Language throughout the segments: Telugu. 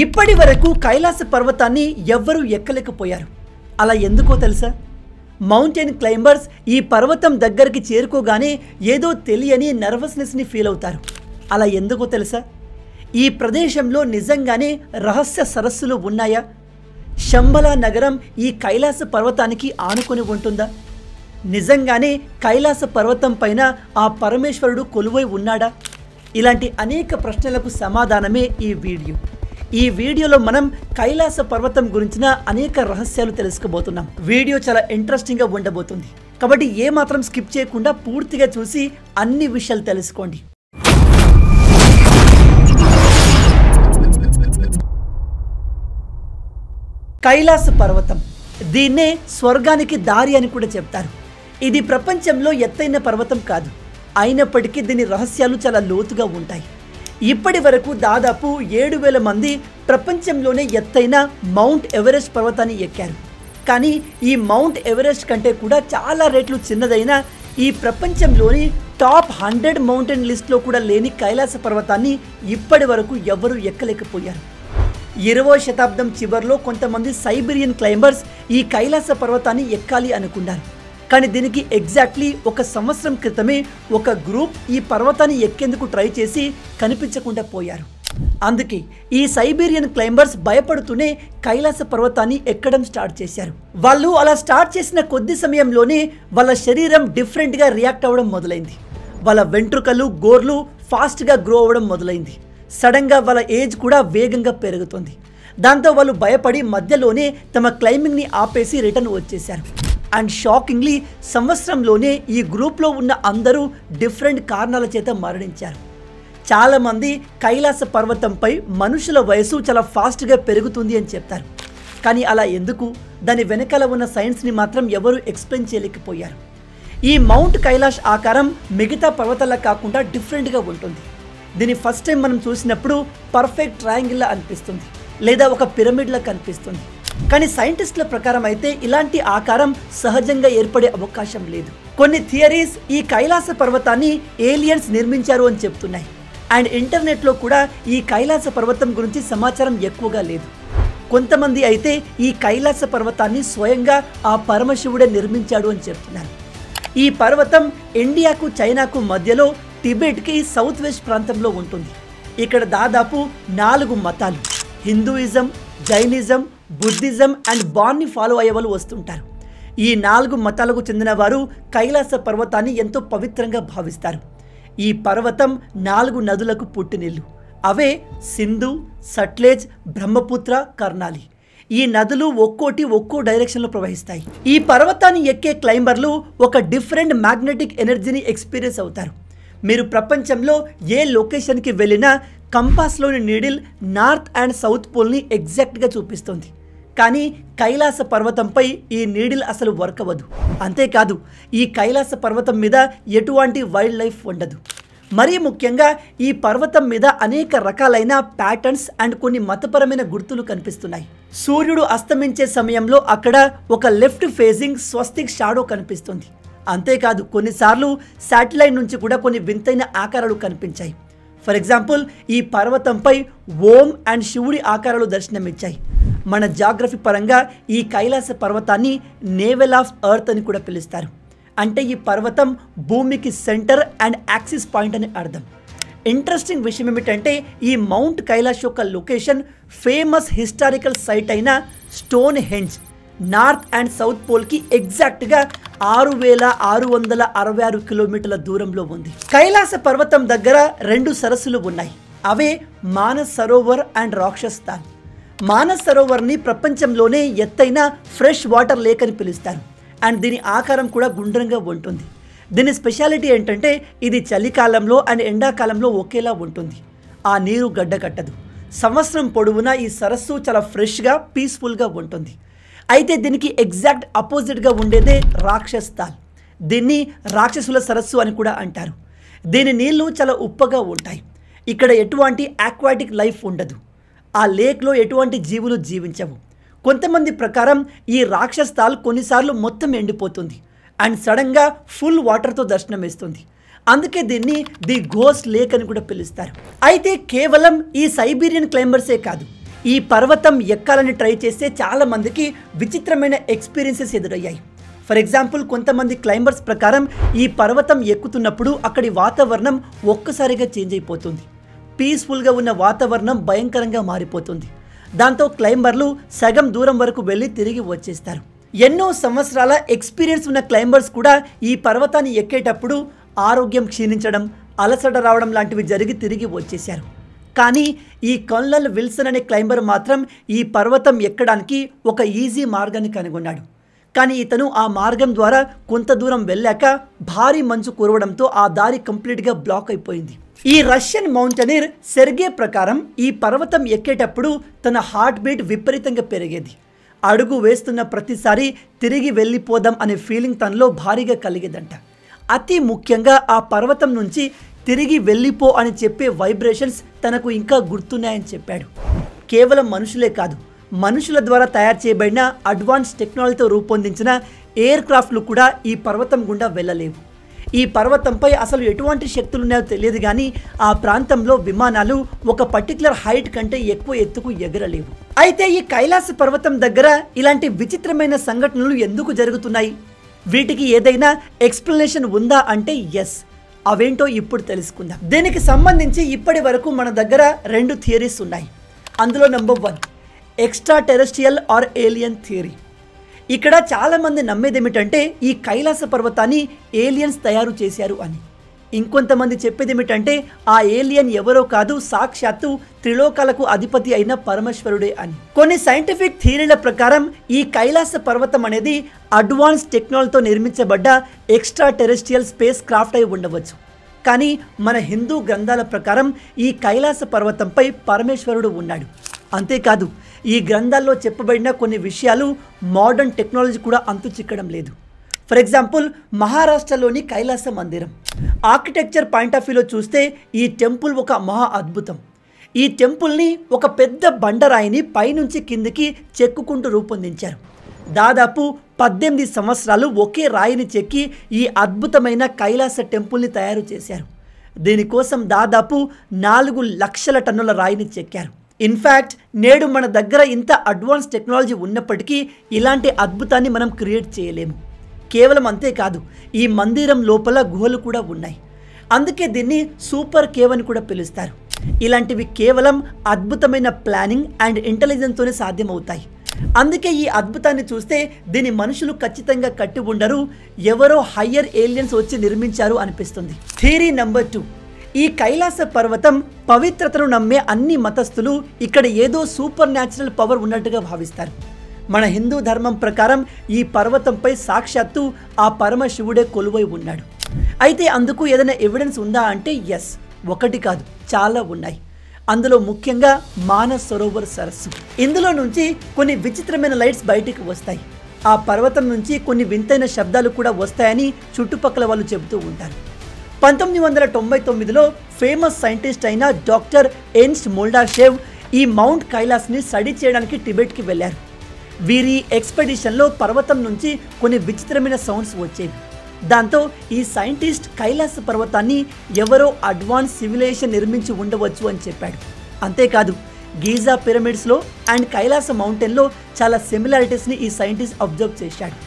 ఇప్పటి వరకు కైలాస పర్వతాన్ని ఎవ్వరూ ఎక్కలేకపోయారు. అలా ఎందుకో తెలుసా? మౌంటైన్ క్లైంబర్స్ ఈ పర్వతం దగ్గరికి చేరుకోగానే ఏదో తెలియని నర్వస్నెస్ని ఫీల్ అవుతారు. అలా ఎందుకో తెలుసా? ఈ ప్రదేశంలో నిజంగానే రహస్య సరస్సులు ఉన్నాయా? శంబల నగరం ఈ కైలాస పర్వతానికి ఆనుకొని ఉంటుందా? నిజంగానే కైలాస పర్వతం పైన ఆ పరమేశ్వరుడు కొలువై ఉన్నాడా? ఇలాంటి అనేక ప్రశ్నలకు సమాధానమే ఈ వీడియోలో మనం కైలాస పర్వతం గురించిన అనేక రహస్యాలు తెలుసుకోబోతున్నాం. వీడియో చాలా ఇంట్రెస్టింగ్గా ఉండబోతుంది కాబట్టి ఏమాత్రం స్కిప్ చేయకుండా పూర్తిగా చూసి అన్ని విషయాలు తెలుసుకోండి. కైలాస పర్వతం, దీన్నే స్వర్గానికి దారి అని కూడా చెప్తారు. ఇది ప్రపంచంలో ఎత్తైన పర్వతం కాదు, అయినప్పటికీ దీని రహస్యాలు చాలా లోతుగా ఉంటాయి. ఇప్పటి వరకు దాదాపు 7,000 మంది ప్రపంచంలోనే ఎత్తైన మౌంట్ ఎవరెస్ట్ పర్వతాన్ని ఎక్కారు. కానీ ఈ మౌంట్ ఎవరెస్ట్ కంటే కూడా చాలా రెట్లు చిన్నదైన ఈ ప్రపంచంలోని టాప్ 100 మౌంటైన్ లిస్ట్లో కూడా లేని కైలాస పర్వతాన్ని ఇప్పటి వరకు ఎవరూ ఎక్కలేకపోయారు. 20వ శతాబ్దం చివరిలో కొంతమంది సైబీరియన్ క్లైంబర్స్ ఈ కైలాస పర్వతాన్ని ఎక్కాలి అనుకున్నారు. కానీ దీనికి ఎగ్జాక్ట్లీ 1 సంవత్సరం క్రితమే ఒక గ్రూప్ ఈ పర్వతాన్ని ఎక్కేందుకు ట్రై చేసి కనిపించకుండా పోయారు. అందుకే ఈ సైబీరియన్ క్లైంబర్స్ భయపడుతూనే కైలాస పర్వతాన్ని ఎక్కడం స్టార్ట్ చేశారు. వాళ్ళు అలా స్టార్ట్ చేసిన కొద్ది సమయంలోనే వాళ్ళ శరీరం డిఫరెంట్గా రియాక్ట్ అవ్వడం మొదలైంది. వాళ్ళ వెంట్రుకలు, గోర్లు ఫాస్ట్గా గ్రో అవ్వడం మొదలైంది. సడన్గా వాళ్ళ ఏజ్ కూడా వేగంగా పెరుగుతుంది. దాంతో వాళ్ళు భయపడి మధ్యలోనే తమ క్లైంబింగ్ని ఆపేసి రిటర్న్ వచ్చేశారు. అండ్ షాకింగ్లీ సంవత్సరంలోనే ఈ గ్రూప్లో ఉన్న అందరూ డిఫరెంట్ కారణాల చేత మరణించారు. చాలామంది కైలాస పర్వతంపై మనుషుల వయసు చాలా ఫాస్ట్గా పెరుగుతుంది అని చెప్తారు. కానీ అలా ఎందుకు? దాని వెనకాల ఉన్న సైన్స్ని మాత్రం ఎవరు ఎక్స్ప్లెయిన్ చేయలేకపోయారు. ఈ మౌంట్ కైలాష్ ఆకారం మిగతా పర్వతాల కాకుండా డిఫరెంట్గా ఉంటుంది. దీన్ని ఫస్ట్ టైం మనం చూసినప్పుడు పర్ఫెక్ట్ ట్రయాంగిల్లా అనిపిస్తుంది, లేదా ఒక పిరమిడ్లా కనిపిస్తుంది. కానీ సైంటిస్టుల ప్రకారం అయితే ఇలాంటి ఆకారం సహజంగా ఏర్పడే అవకాశం లేదు. కొన్ని థియరీస్ ఈ కైలాస పర్వతాన్ని ఏలియన్స్ నిర్మించారు అని చెప్తున్నాయి. అండ్ ఇంటర్నెట్లో కూడా ఈ కైలాస పర్వతం గురించి సమాచారం ఎక్కువగా లేదు. కొంతమంది అయితే ఈ కైలాస పర్వతాన్ని స్వయంగా ఆ పరమశివుడే నిర్మించాడు అని చెప్తున్నారు. ఈ పర్వతం ఇండియాకు, చైనాకు మధ్యలో టిబెట్కి సౌత్ వెస్ట్ ప్రాంతంలో ఉంటుంది. ఇక్కడ దాదాపు 4 మతాలు, హిందూయిజం, జైనిజం, బుద్ధిజం అండ్ బాన్ని ఫాలో అయ్యే వాళ్ళు వస్తుంటారు. ఈ 4 మతాలకు చెందిన వారు కైలాస పర్వతాన్ని ఎంతో పవిత్రంగా భావిస్తారు. ఈ పర్వతం 4 నదులకు పుట్టినిల్లు. అవే సింధు, సట్లెజ్, బ్రహ్మపుత్ర, కర్నాలి. ఈ నదులు ఒక్కోటి ఒక్కో డైరెక్షన్లో ప్రవహిస్తాయి. ఈ పర్వతాన్ని ఎక్కే క్లైంబర్లు ఒక డిఫరెంట్ మ్యాగ్నెటిక్ ఎనర్జీని ఎక్స్పీరియన్స్ అవుతారు. మీరు ప్రపంచంలో ఏ లొకేషన్కి వెళ్ళినా కంపాస్లోని నీడిల్ నార్త్ అండ్ సౌత్ పోల్ని ఎగ్జాక్ట్గా చూపిస్తుంది. కానీ కైలాస పర్వతంపై ఈ నీడిల్ అసలు వర్క్ అవ్వదు. అంతేకాదు ఈ కైలాస పర్వతం మీద ఎటువంటి వైల్డ్ లైఫ్ ఉండదు. మరీ ముఖ్యంగా ఈ పర్వతం మీద అనేక రకాలైన ప్యాటర్న్స్ అండ్ కొన్ని మతపరమైన గుర్తులు కనిపిస్తున్నాయి. సూర్యుడు అస్తమించే సమయంలో అక్కడ ఒక లెఫ్ట్ ఫేసింగ్ స్వస్తిక్ షాడో కనిపిస్తుంది. అంతేకాదు కొన్నిసార్లు శాటిలైట్ నుంచి కూడా కొన్ని వింతైన ఆకారాలు కనిపించాయి. ఫర్ ఎగ్జాంపుల్ ఈ పర్వతంపై ఓం అండ్ శివుడి ఆకారాలు దర్శనమిచ్చాయి. మన జాగ్రఫీ పరంగా ఈ కైలాస పర్వతాన్ని నేవెల్ ఆఫ్ ఎర్త్ అని కూడా పిలుస్తారు. అంటే ఈ పర్వతం భూమికి సెంటర్ అండ్ యాక్సిస్ పాయింట్ అని అర్థం. ఇంట్రెస్టింగ్ విషయం ఏమిటంటే ఈ మౌంట్ కైలాష్ యొక్క లొకేషన్ ఫేమస్ హిస్టారికల్ సైట్ అయిన Stonehenge north and south పోల్కి ఎగ్జాక్ట్గా 6,666 కిలోమీటర్ల దూరంలో ఉంది. కైలాస పర్వతం దగ్గర 2 సరస్సులు ఉన్నాయి. అవే మానస్ సరోవర్ అండ్ రాక్షస్ తాల్. మానస్ సరోవర్ని ప్రపంచంలోనే ఎత్తైన ఫ్రెష్ వాటర్ లేక్ అని పిలుస్తారు. అండ్ దీని ఆకారం కూడా గుండ్రంగా ఉంటుంది. దీని స్పెషాలిటీ ఏంటంటే ఇది చలికాలంలో అండ్ ఎండాకాలంలో ఒకేలా ఉంటుంది. ఆ నీరు గడ్డకట్టదు. సంవత్సరం పొడవునా ఈ సరస్సు చాలా ఫ్రెష్గా, పీస్ఫుల్గా ఉంటుంది. అయితే దీనికి ఎగ్జాక్ట్ అపోజిట్గా ఉండేదే రాక్షస్ తాల్. దీన్ని రాక్షసుల సరస్సు అని కూడా అంటారు. దీని నీళ్లు చాలా ఉప్పగా ఉంటాయి. ఇక్కడ ఎటువంటి ఆక్వాటిక్ లైఫ్ ఉండదు. ఆ లేక్లో ఎటువంటి జీవులు జీవించవు. కొంతమంది ప్రకారం ఈ రాక్షస్ తాల్ కొన్నిసార్లు మొత్తం ఎండిపోతుంది అండ్ సడన్గా ఫుల్ వాటర్తో దర్శనమిస్తుంది. అందుకే దీన్ని ది ఘోస్ట్ లేక్ అని కూడా పిలుస్తారు. అయితే కేవలం ఈ సైబీరియన్ క్లైంబర్సే కాదు, ఈ పర్వతం ఎక్కాలని ట్రై చేస్తే చాలా మందికి విచిత్రమైన ఎక్స్పీరియన్సెస్ ఎదురయ్యాయి. ఫర్ ఎగ్జాంపుల్, కొంతమంది క్లైంబర్స్ ప్రకారం ఈ పర్వతం ఎక్కుతున్నప్పుడు అక్కడి వాతావరణం ఒక్కసారిగా చేంజ్ అయిపోతుంది. పీస్ఫుల్గా ఉన్న వాతావరణం భయంకరంగా మారిపోతుంది. దాంతో క్లైంబర్లు సగం దూరం వరకు వెళ్ళి తిరిగి వచ్చేస్తారు. ఎన్నో సంవత్సరాల ఎక్స్పీరియన్స్ ఉన్న క్లైంబర్స్ కూడా ఈ పర్వతాన్ని ఎక్కేటప్పుడు ఆరోగ్యం క్షీణించడం, అలసట రావడం లాంటివి జరిగి తిరిగి వచ్చేశారు. కానీ ఈ కల్నల్ విల్సన్ అనే క్లైంబర్ మాత్రం ఈ పర్వతం ఎక్కడానికి ఒక ఈజీ మార్గాన్ని కనుగొన్నాడు. కానీ ఇతను ఆ మార్గం ద్వారా కొంత దూరం వెళ్ళాక భారీ మంచు కురవడంతో ఆ దారి కంప్లీట్గా బ్లాక్ అయిపోయింది. ఈ రష్యన్ మౌంటైనర్ సెర్గే ప్రకారం ఈ పర్వతం ఎక్కేటప్పుడు తన హార్ట్ బీట్ విపరీతంగా పెరిగేది. అడుగు వేస్తున్న ప్రతిసారి తిరిగి వెళ్ళిపోదాం అనే ఫీలింగ్ తనలో భారీగా కలిగేదంట. అతి ముఖ్యంగా ఆ పర్వతం నుంచి తిరిగి వెళ్ళిపో అని చెప్పే వైబ్రేషన్స్ తనకు ఇంకా గుర్తున్నాయని చెప్పాడు. కేవలం మనుషులే కాదు, మనుషుల ద్వారా తయారు చేయబడిన అడ్వాన్స్ టెక్నాలజీతో రూపొందించిన ఎయిర్ క్రాఫ్ట్లు కూడా ఈ పర్వతం గుండా వెళ్ళలేవు. ఈ పర్వతంపై అసలు ఎటువంటి శక్తులు ఉన్నాయో తెలియదు, కానీ ఆ ప్రాంతంలో విమానాలు ఒక పర్టికులర్ హైట్ కంటే ఎక్కువ ఎత్తుకు ఎగరలేవు. అయితే ఈ కైలాస పర్వతం దగ్గర ఇలాంటి విచిత్రమైన సంఘటనలు ఎందుకు జరుగుతున్నాయి? వీటికి ఏదైనా ఎక్స్ప్లెనేషన్ ఉందా అంటే ఎస్. అవేంటో ఇప్పుడు తెలుసుకుందాం. దీనికి సంబంధించి ఇప్పటి వరకు మన దగ్గర 2 థియరీస్ ఉన్నాయి. అందులో number 1, extra terrestrial or alien theory. ఇక్కడ చాలామంది నమ్మేది ఏమిటంటే ఈ కైలాస పర్వతాన్ని ఏలియన్స్ తయారు చేశారు అని. ఇంకొంతమంది చెప్పేది ఏమిటంటే ఆ ఏలియన్ ఎవరో కాదు, సాక్షాత్తు త్రిలోకాలకు అధిపతి అయిన పరమేశ్వరుడే అని. కొన్ని సైంటిఫిక్ థియరీల ప్రకారం ఈ కైలాస పర్వతం అనేది అడ్వాన్స్ టెక్నాలజీతో నిర్మించబడ్డ ఎక్స్ట్రా టెరెస్ట్రియల్ స్పేస్ క్రాఫ్ట్ అయి ఉండవచ్చు. కానీ మన హిందూ గ్రంథాల ప్రకారం ఈ కైలాస పర్వతంపై పరమేశ్వరుడు ఉన్నాడు. అంతేకాదు, ఈ గ్రంథాల్లో చెప్పబడిన కొన్ని విషయాలు మోడర్న్ టెక్నాలజీ కూడా అంతు చిక్కడం లేదు. ఫర్ ఎగ్జాంపుల్, మహారాష్ట్రలోని కైలాస మందిరం ఆర్కిటెక్చర్ పాయింట్ ఆఫ్ వ్యూలో చూస్తే ఈ టెంపుల్ ఒక మహా అద్భుతం. ఈ టెంపుల్ని ఒక పెద్ద బండరాయిని పైనుంచి కిందికి చెక్కుకుంటూ రూపొందించారు. దాదాపు 18 సంవత్సరాలు ఒకే రాయిని చెక్కి ఈ అద్భుతమైన కైలాస టెంపుల్ని తయారు చేశారు. దీనికోసం దాదాపు 4 లక్షల టన్నుల రాయిని చెక్కారు. ఇన్ఫ్యాక్ట్ నేడు మన దగ్గర ఇంత అడ్వాన్స్ టెక్నాలజీ ఉన్నప్పటికీ ఇలాంటి అద్భుతాన్ని మనం క్రియేట్ చేయలేము. కేవలం అంతేకాదు, ఈ మందిరం లోపల గుహలు కూడా ఉన్నాయి. అందుకే దీన్ని సూపర్ కేవ్ అని కూడా పిలుస్తారు. ఇలాంటివి కేవలం అద్భుతమైన ప్లానింగ్ అండ్ ఇంటెలిజెన్స్తోనే సాధ్యమవుతాయి. అందుకే ఈ అద్భుతాన్ని చూస్తే దీని మనుషులు ఖచ్చితంగా కట్టి ఉండరు, ఎవరో హయ్యర్ ఏలియన్స్ వచ్చి నిర్మించారు అనిపిస్తుంది. థియరీ నెంబర్ 2, ఈ కైలాస పర్వతం పవిత్రతను నమ్మే అన్ని మతస్థులు ఇక్కడ ఏదో సూపర్ న్యాచురల్ పవర్ ఉన్నట్టుగా భావిస్తారు. మన హిందూ ధర్మం ప్రకారం ఈ పర్వతంపై సాక్షాత్తు ఆ పరమశివుడే కొలువై ఉన్నాడు. అయితే అందుకు ఏదైనా ఎవిడెన్స్ ఉందా అంటే ఎస్, ఒకటి కాదు చాలా ఉన్నాయి. అందులో ముఖ్యంగా మానస్ సరోవర్ సరస్సు. ఇందులో నుంచి కొన్ని విచిత్రమైన లైట్స్ బయటికి వస్తాయి. ఆ పర్వతం నుంచి కొన్ని వింతైన శబ్దాలు కూడా వస్తాయని చుట్టుపక్కల వాళ్ళు చెబుతూ ఉంటారు. 1999లో ఫేమస్ సైంటిస్ట్ అయిన డాక్టర్ ఎర్న్స్ట్ మోల్డాషేవ్ ఈ మౌంట్ కైలాస్ని స్టడీ చేయడానికి టిబెట్కి వెళ్ళారు. వీరి ఎక్స్పెడిషన్లో పర్వతం నుంచి కొన్ని విచిత్రమైన సౌండ్స్ వచ్చేవి. దాంతో ఈ సైంటిస్ట్ కైలాస పర్వతాన్ని ఎవరో అడ్వాన్స్ సివిలైజేషన్ నిర్మించి ఉండవచ్చు అని చెప్పాడు. అంతేకాదు, గీజా పిరమిడ్స్లో అండ్ కైలాస మౌంటైన్లో చాలా సిమిలారిటీస్ని ఈ సైంటిస్ట్ అబ్జర్వ్ చేశాడు.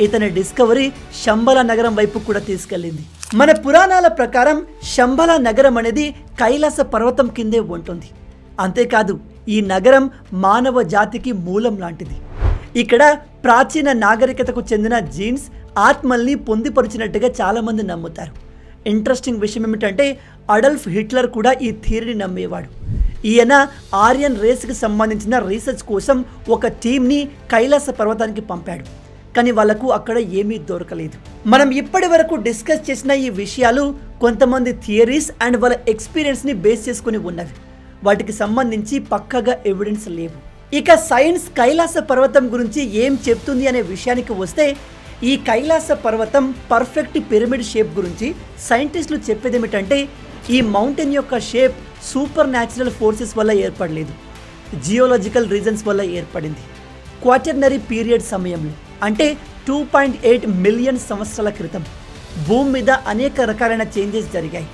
ఇతని డిస్కవరీ శంబల నగరం వైపు కూడా తీసుకెళ్ళింది. మన పురాణాల ప్రకారం శంబల నగరం అనేది కైలాస పర్వతం కిందే ఉంటుంది. అంతేకాదు, ఈ నగరం మానవ జాతికి మూలం లాంటిది. ఇక్కడ ప్రాచీన నాగరికతకు చెందిన జీన్స్ ఆత్మల్ని పొందిపరిచినట్టుగా చాలామంది నమ్ముతారు. ఇంట్రెస్టింగ్ విషయం ఏమిటంటే అడల్ఫ్ హిట్లర్ కూడా ఈ థియరీని నమ్మేవాడు. ఈయన ఆర్యన్ రేస్కి సంబంధించిన రీసెర్చ్ కోసం ఒక టీంని కైలాస పర్వతానికి పంపాడు. కానీ వాళ్ళకు అక్కడ ఏమీ దొరకలేదు. మనం ఇప్పటి వరకు డిస్కస్ చేసిన ఈ విషయాలు కొంతమంది థియరీస్ అండ్ వాళ్ళ ఎక్స్పీరియన్స్ని బేస్ చేసుకుని ఉన్నవి. వాటికి సంబంధించి పక్కగా ఎవిడెన్స్ లేవు. ఇక సైన్స్ కైలాస పర్వతం గురించి ఏం చెప్తుంది అనే విషయానికి వస్తే, ఈ కైలాస పర్వతం పర్ఫెక్ట్ పిరమిడ్ షేప్ గురించి సైంటిస్టులు చెప్పేది ఏమిటంటే ఈ మౌంటైన్ యొక్క షేప్ సూపర్ న్యాచురల్ ఫోర్సెస్ వల్ల ఏర్పడలేదు, జియోలాజికల్ రీజన్స్ వల్ల ఏర్పడింది. క్వాటర్నరీ పీరియడ్ సమయంలో అంటే 2.8 మిలియన్ సంవత్సరాల క్రితం భూమి మీద అనేక రకాలైన చేంజెస్ జరిగాయి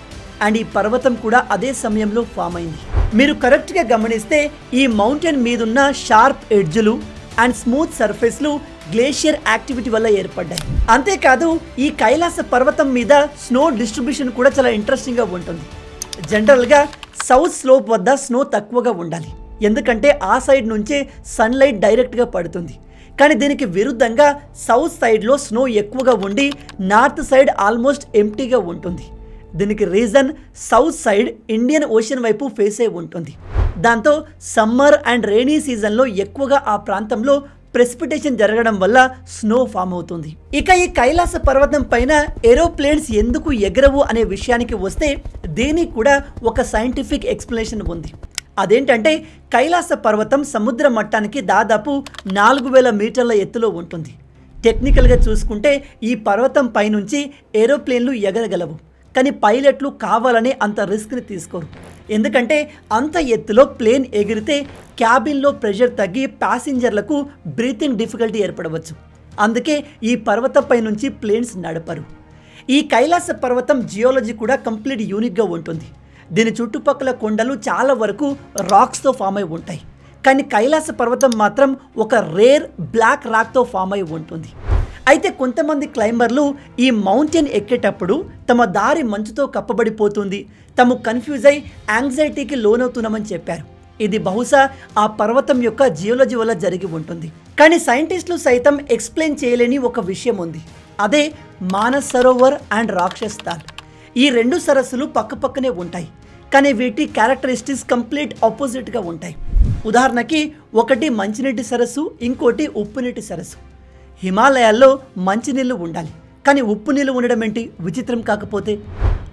అండ్ ఈ పర్వతం కూడా అదే సమయంలో ఫామ్ అయింది. మీరు కరెక్ట్గా గమనిస్తే ఈ మౌంటైన్ మీదున్న షార్ప్ ఎడ్జులు అండ్ స్మూత్ సర్ఫేస్లు గ్లేషియర్ యాక్టివిటీ వల్ల ఏర్పడ్డాయి. అంతేకాదు ఈ కైలాస పర్వతం మీద స్నో డిస్ట్రిబ్యూషన్ కూడా చాలా ఇంట్రెస్టింగ్గా ఉంటుంది. జనరల్గా సౌత్ స్లోప్ వద్ద స్నో తక్కువగా ఉండాలి, ఎందుకంటే ఆ సైడ్ నుంచే సన్లైట్ డైరెక్ట్గా పడుతుంది. కానీ దీనికి విరుద్ధంగా సౌత్ సైడ్లో స్నో ఎక్కువగా ఉండి నార్త్ సైడ్ ఆల్మోస్ట్ ఎంప్టీగా ఉంటుంది. దీనికి reason south side Indian ocean వైపు ఫేస్ అయి ఉంటుంది. దాంతో సమ్మర్ అండ్ రెయినీ సీజన్లో ఎక్కువగా ఆ ప్రాంతంలో ప్రెసిపిటేషన్ జరగడం వల్ల స్నో ఫామ్ అవుతుంది. ఇక ఈ కైలాస పర్వతం పైన ఏరోప్లేన్స్ ఎందుకు ఎగరవు అనే విషయానికి వస్తే దీనికి కూడా ఒక సైంటిఫిక్ ఎక్స్ప్లెనేషన్ ఉంది. అదేంటంటే కైలాస పర్వతం సముద్ర మట్టానికి దాదాపు 4000 మీటర్ల ఎత్తులో ఉంటుంది. టెక్నికల్గా చూసుకుంటే ఈ పర్వతం పైనుంచి ఏరోప్లేన్లు ఎగరగలవు, కానీ పైలట్లు కావాలనే అంత రిస్క్ని తీసుకోరు. ఎందుకంటే అంత ఎత్తులో ప్లేన్ ఎగిరితే క్యాబిన్లో ప్రెషర్ తగ్గి ప్యాసింజర్లకు బ్రీతింగ్ డిఫికల్టీ ఏర్పడవచ్చు. అందుకే ఈ పర్వతంపై నుంచి ప్లేన్స్ నడపరు. ఈ కైలాస పర్వతం జియోలజీ కూడా కంప్లీట్ యూనిక్గా ఉంటుంది. దీని చుట్టుపక్కల కొండలు చాలా వరకు రాక్స్తో ఫామ్ అయి ఉంటాయి, కానీ కైలాస పర్వతం మాత్రం ఒక రేర్ బ్లాక్ రాక్తో ఫామ్ అయి ఉంటుంది. అయితే కొంతమంది క్లైంబర్లు ఈ మౌంటైన్ ఎక్కేటప్పుడు తమ దారి మంచుతో కప్పబడిపోతుంది, తాము కన్ఫ్యూజ్ అయి యాంగ్జైటీకి లోనవుతున్నామని చెప్పారు. ఇది బహుశా ఆ పర్వతం యొక్క జియోలజీ వల్ల జరిగి ఉంటుంది. కానీ సైంటిస్టులు సైతం ఎక్స్ప్లెయిన్ చేయలేని ఒక విషయం ఉంది. అదే మానస్ సరోవర్ అండ్ రాక్షస్ తాల్. ఈ రెండు సరస్సులు పక్కపక్కనే ఉంటాయి, కానీ వీటి క్యారెక్టరిస్టిక్స్ కంప్లీట్ ఆపోజిట్గా ఉంటాయి. ఉదాహరణకి ఒకటి మంచినీటి సరస్సు, ఇంకోటి ఉప్పునీటి సరస్సు. హిమాలయాల్లో మంచినీళ్ళు ఉండాలి, కానీ ఉప్పు నీళ్ళు ఉండడం ఏంటి విచిత్రం కాకపోతే?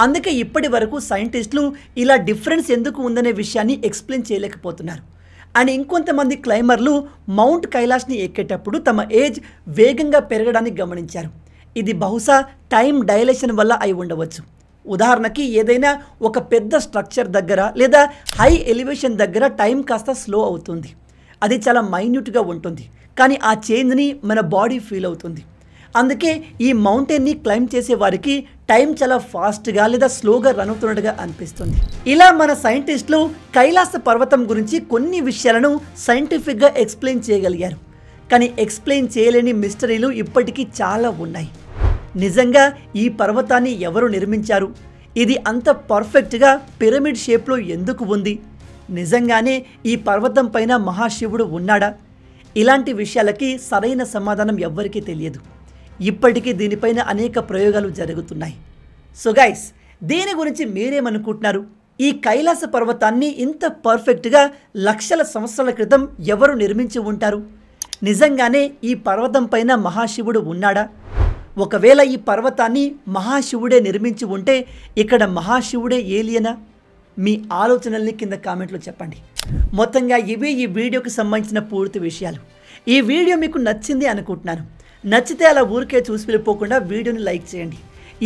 అందుకే ఇప్పటి వరకు సైంటిస్టులు ఇలా డిఫరెన్స్ ఎందుకు ఉందనే విషయాన్ని ఎక్స్ప్లెయిన్ చేయలేకపోతున్నారు. అండ్ ఇంకొంతమంది క్లైంబర్లు మౌంట్ కైలాష్ని ఎక్కేటప్పుడు తమ ఏజ్ వేగంగా పెరగడానికి గమనించారు. ఇది బహుశా టైం డైలేషన్ వల్ల అయి ఉండవచ్చు. ఉదాహరణకి ఏదైనా ఒక పెద్ద స్ట్రక్చర్ దగ్గర లేదా హై ఎలివేషన్ దగ్గర టైం కాస్త స్లో అవుతుంది. అది చాలా మైన్యూట్గా ఉంటుంది, కానీ ఆ చేంజ్ని మన బాడీ ఫీల్ అవుతుంది. అందుకే ఈ మౌంటైన్ని క్లైంబ్ చేసే వారికి టైం చాలా ఫాస్ట్గా లేదా స్లోగా రన్ అవుతున్నట్టుగా అనిపిస్తుంది. ఇలా మన సైంటిస్టులు కైలాస పర్వతం గురించి కొన్ని విషయాలను సైంటిఫిక్గా ఎక్స్ప్లెయిన్ చేయగలిగారు. కానీ ఎక్స్ప్లెయిన్ చేయలేని మిస్టరీలు ఇప్పటికీ చాలా ఉన్నాయి. నిజంగా ఈ పర్వతాన్ని ఎవరు నిర్మించారు? ఇది అంత పర్ఫెక్ట్గా పిరమిడ్ షేప్లో ఎందుకు ఉంది? నిజంగానే ఈ పర్వతం పైన మహాశివుడు ఉన్నాడా? ఇలాంటి విషయాలకి సరైన సమాధానం ఎవ్వరికీ తెలియదు. ఇప్పటికీ దీనిపైన అనేక ప్రయోగాలు జరుగుతున్నాయి. సో గైస్, దీని గురించి మీరేమనుకుంటున్నారు? ఈ కైలాస పర్వతాన్ని ఇంత పర్ఫెక్ట్గా లక్షల సంవత్సరాల క్రితం ఎవరు నిర్మించి ఉంటారు? నిజంగానే ఈ పర్వతం పైన మహాశివుడు ఉన్నాడా? ఒకవేళ ఈ పర్వతాన్ని మహాశివుడే నిర్మించి ఉంటే ఇక్కడ మహాశివుడే ఏలియనా? మీ ఆలోచనల్ని కింద కామెంట్లో చెప్పండి. మొత్తంగా ఇవే ఈ వీడియోకి సంబంధించిన పూర్తి విషయాలు. ఈ వీడియో మీకు నచ్చింది అనుకుంటున్నాను. నచ్చితే అలా ఊరికే చూసి వెళ్ళిపోకుండా వీడియోని లైక్ చేయండి.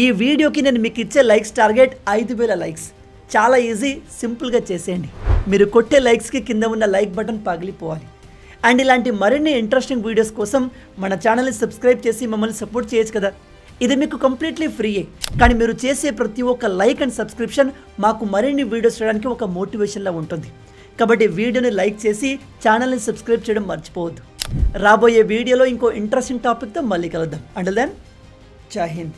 ఈ వీడియోకి నేను మీకు ఇచ్చే లైక్స్ టార్గెట్ 5000 లైక్స్. చాలా ఈజీ, సింపుల్గా చేసేయండి. మీరు కొట్టే లైక్స్కి కింద ఉన్న లైక్ బటన్ పగిలిపోవాలి. అండ్ ఇలాంటి మరిన్ని ఇంట్రెస్టింగ్ వీడియోస్ కోసం మన ఛానల్ని సబ్స్క్రైబ్ చేసి మమ్మల్ని సపోర్ట్ చేయొచ్చు కదా. ఇది మీకు కంప్లీట్లీ ఫ్రీయే, కానీ మీరు చేసే ప్రతి ఒక్క లైక్ అండ్ సబ్స్క్రిప్షన్ మాకు మరిన్ని వీడియోస్ చేయడానికి ఒక మోటివేషన్లా ఉంటుంది. కాబట్టి వీడియోని లైక్ చేసి ఛానల్ని సబ్స్క్రైబ్ చేయడం మర్చిపోవద్దు. రాబోయే వీడియోలో ఇంకో ఇంట్రెస్టింగ్ టాపిక్తో మళ్ళీ కలుద్దాం. అంటిల్ దెన్, జై హింద్.